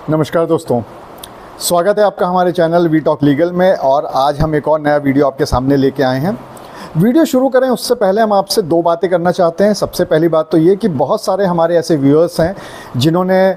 नमस्कार दोस्तों, स्वागत है आपका हमारे चैनल वी टॉक लीगल में। और आज हम एक और नया वीडियो आपके सामने लेके आए हैं। वीडियो शुरू करें उससे पहले हम आपसे दो बातें करना चाहते हैं। सबसे पहली बात तो ये कि बहुत सारे हमारे ऐसे व्यूअर्स हैं जिन्होंने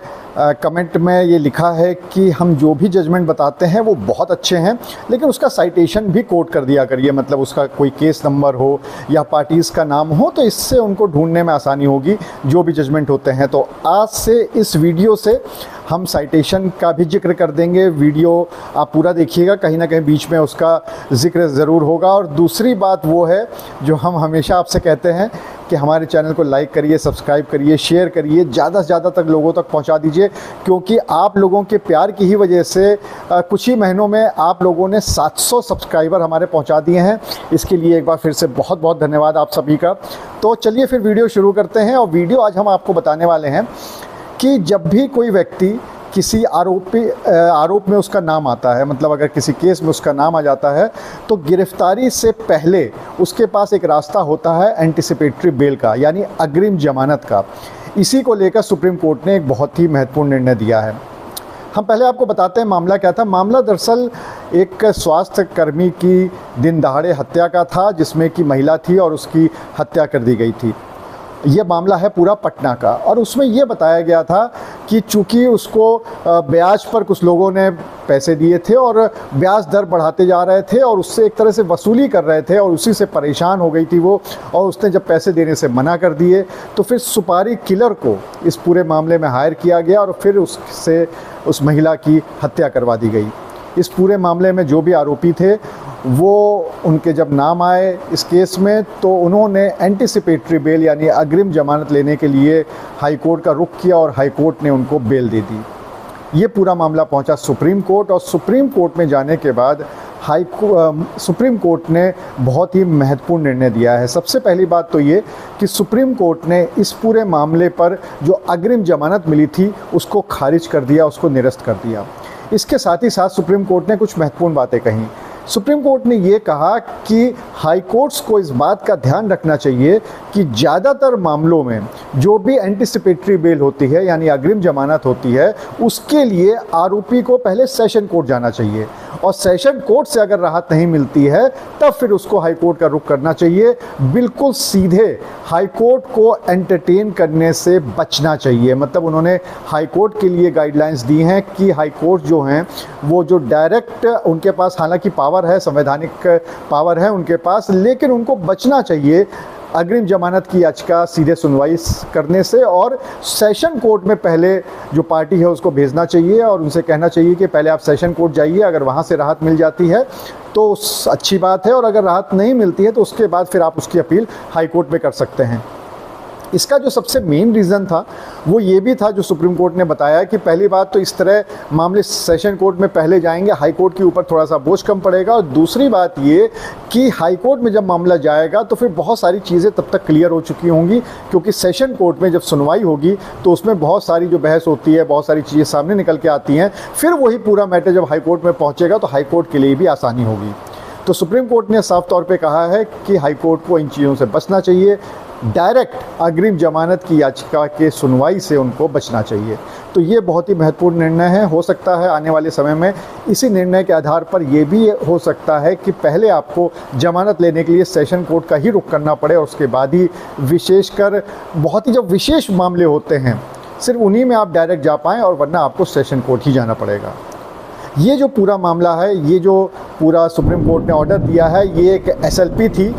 कमेंट में ये लिखा है कि हम जो भी जजमेंट बताते हैं वो बहुत अच्छे हैं, लेकिन उसका साइटेशन भी कोट कर दिया करिए, मतलब उसका कोई केस नंबर हो या पार्टीज़ का नाम हो, तो इससे उनको ढूंढने में आसानी होगी जो भी जजमेंट होते हैं। तो आज से इस वीडियो से हम साइटेशन का भी जिक्र कर देंगे। वीडियो आप पूरा देखिएगा, कहीं ना कहीं बीच में उसका जिक्र ज़रूर होगा। और दूसरी बात वो है जो हम हमेशा आपसे कहते हैं कि हमारे चैनल को लाइक करिए, सब्सक्राइब करिए, शेयर करिए, ज़्यादा से ज़्यादा तक लोगों तक पहुंचा दीजिए, क्योंकि आप लोगों के प्यार की ही वजह से कुछ ही महीनों में आप लोगों ने 700 सब्सक्राइबर हमारे पहुंचा दिए हैं। इसके लिए एक बार फिर से बहुत बहुत धन्यवाद आप सभी का। तो चलिए फिर वीडियो शुरू करते हैं। और वीडियो आज हम आपको बताने वाले हैं कि जब भी कोई व्यक्ति किसी आरोप में उसका नाम आता है, मतलब अगर किसी केस में उसका नाम आ जाता है, तो गिरफ्तारी से पहले उसके पास एक रास्ता होता है एंटिसिपेटरी बेल का, यानी अग्रिम जमानत का। इसी को लेकर सुप्रीम कोर्ट ने एक बहुत ही महत्वपूर्ण निर्णय दिया है। हम पहले आपको बताते हैं मामला क्या था। मामला दरअसल एक स्वास्थ्य कर्मी की दिन दहाड़े हत्या का था, जिसमें कि महिला थी और उसकी हत्या कर दी गई थी। ये मामला है पूरा पटना का। और उसमें ये बताया गया था कि चूँकि उसको ब्याज पर कुछ लोगों ने पैसे दिए थे और ब्याज दर बढ़ाते जा रहे थे और उससे एक तरह से वसूली कर रहे थे, और उसी से परेशान हो गई थी वो, और उसने जब पैसे देने से मना कर दिए तो फिर सुपारी किलर को इस पूरे मामले में हायर किया गया और फिर उससे उस महिला की हत्या करवा दी गई। इस पूरे मामले में जो भी आरोपी थे वो उनके जब नाम आए इस केस में, तो उन्होंने एंटिसिपेटरी बेल यानी अग्रिम जमानत लेने के लिए हाई कोर्ट का रुख किया और हाई कोर्ट ने उनको बेल दे दी। ये पूरा मामला पहुंचा सुप्रीम कोर्ट, और सुप्रीम कोर्ट में जाने के बाद सुप्रीम कोर्ट ने बहुत ही महत्वपूर्ण निर्णय दिया है। सबसे पहली बात तो ये कि सुप्रीम कोर्ट ने इस पूरे मामले पर जो अग्रिम जमानत मिली थी उसको खारिज कर दिया, उसको निरस्त कर दिया। इसके साथ ही साथ सुप्रीम कोर्ट ने कुछ महत्वपूर्ण बातें कहीं। सुप्रीम कोर्ट ने ये कहा कि हाई कोर्ट्स को इस बात का ध्यान रखना चाहिए कि ज़्यादातर मामलों में जो भी एंटिसिपेटरी बेल होती है यानी अग्रिम जमानत होती है, उसके लिए आरोपी को पहले सेशन कोर्ट जाना चाहिए, और सेशन कोर्ट से अगर राहत नहीं मिलती है तब फिर उसको हाई कोर्ट का रुख करना चाहिए। बिल्कुल सीधे हाई कोर्ट को एंटरटेन करने से बचना चाहिए। मतलब उन्होंने हाई कोर्ट के लिए गाइडलाइंस दी हैं कि हाई कोर्ट जो हैं वो जो डायरेक्ट उनके पास हालांकि पावर है, संवैधानिक पावर है उनके पास, लेकिन उनको बचना चाहिए अग्रिम जमानत की याचिका सीधे सुनवाई करने से, और सेशन कोर्ट में पहले जो पार्टी है उसको भेजना चाहिए और उनसे कहना चाहिए कि पहले आप सेशन कोर्ट जाइए, अगर वहाँ से राहत मिल जाती है तो अच्छी बात है, और अगर राहत नहीं मिलती है तो उसके बाद फिर आप उसकी अपील हाई कोर्ट में कर सकते हैं। इसका जो सबसे मेन रीज़न था वो ये भी था जो सुप्रीम कोर्ट ने बताया कि पहली बात तो इस तरह मामले सेशन कोर्ट में पहले जाएंगे, हाई कोर्ट के ऊपर थोड़ा सा बोझ कम पड़ेगा, और दूसरी बात ये कि हाई कोर्ट में जब मामला जाएगा तो फिर बहुत सारी चीज़ें तब तक क्लियर हो चुकी होंगी, क्योंकि सेशन कोर्ट में जब सुनवाई होगी तो उसमें बहुत सारी जो बहस होती है, बहुत सारी चीज़ें सामने निकल के आती हैं। फिर वही पूरा मैटर जब हाई कोर्ट में पहुँचेगा तो हाई कोर्ट के लिए भी आसानी होगी। तो सुप्रीम कोर्ट ने साफ तौर पे कहा है कि हाई कोर्ट को इन चीज़ों से बचना चाहिए, डायरेक्ट अग्रिम जमानत की याचिका के सुनवाई से उनको बचना चाहिए। तो ये बहुत ही महत्वपूर्ण निर्णय है। हो सकता है आने वाले समय में इसी निर्णय के आधार पर यह भी हो सकता है कि पहले आपको जमानत लेने के लिए सेशन कोर्ट का ही रुख करना पड़े, और उसके बाद ही विशेषकर बहुत ही जब विशेष मामले होते हैं सिर्फ उन्हीं में आप डायरेक्ट जा पाएँ, और वरना आपको सेशन कोर्ट ही जाना पड़ेगा। ये जो पूरा मामला है, ये जो पूरा सुप्रीम कोर्ट ने ऑर्डर दिया है, ये एक SLP थी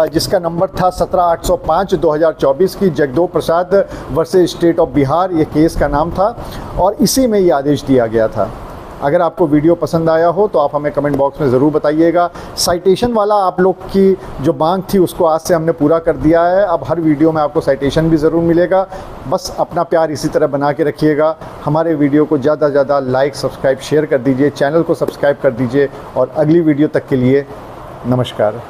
जिसका नंबर था 17/805/2024 की, जगदो प्रसाद वर्सेस स्टेट ऑफ बिहार ये केस का नाम था, और इसी में ये आदेश दिया गया था। अगर आपको वीडियो पसंद आया हो तो आप हमें कमेंट बॉक्स में ज़रूर बताइएगा। साइटेशन वाला आप लोग की जो मांग थी उसको आज से हमने पूरा कर दिया है। अब हर वीडियो में आपको साइटेशन भी ज़रूर मिलेगा। बस अपना प्यार इसी तरह बना के रखिएगा। हमारे वीडियो को ज़्यादा से ज़्यादा लाइक, सब्सक्राइब, शेयर कर दीजिए, चैनल को सब्सक्राइब कर दीजिए, और अगली वीडियो तक के लिए नमस्कार।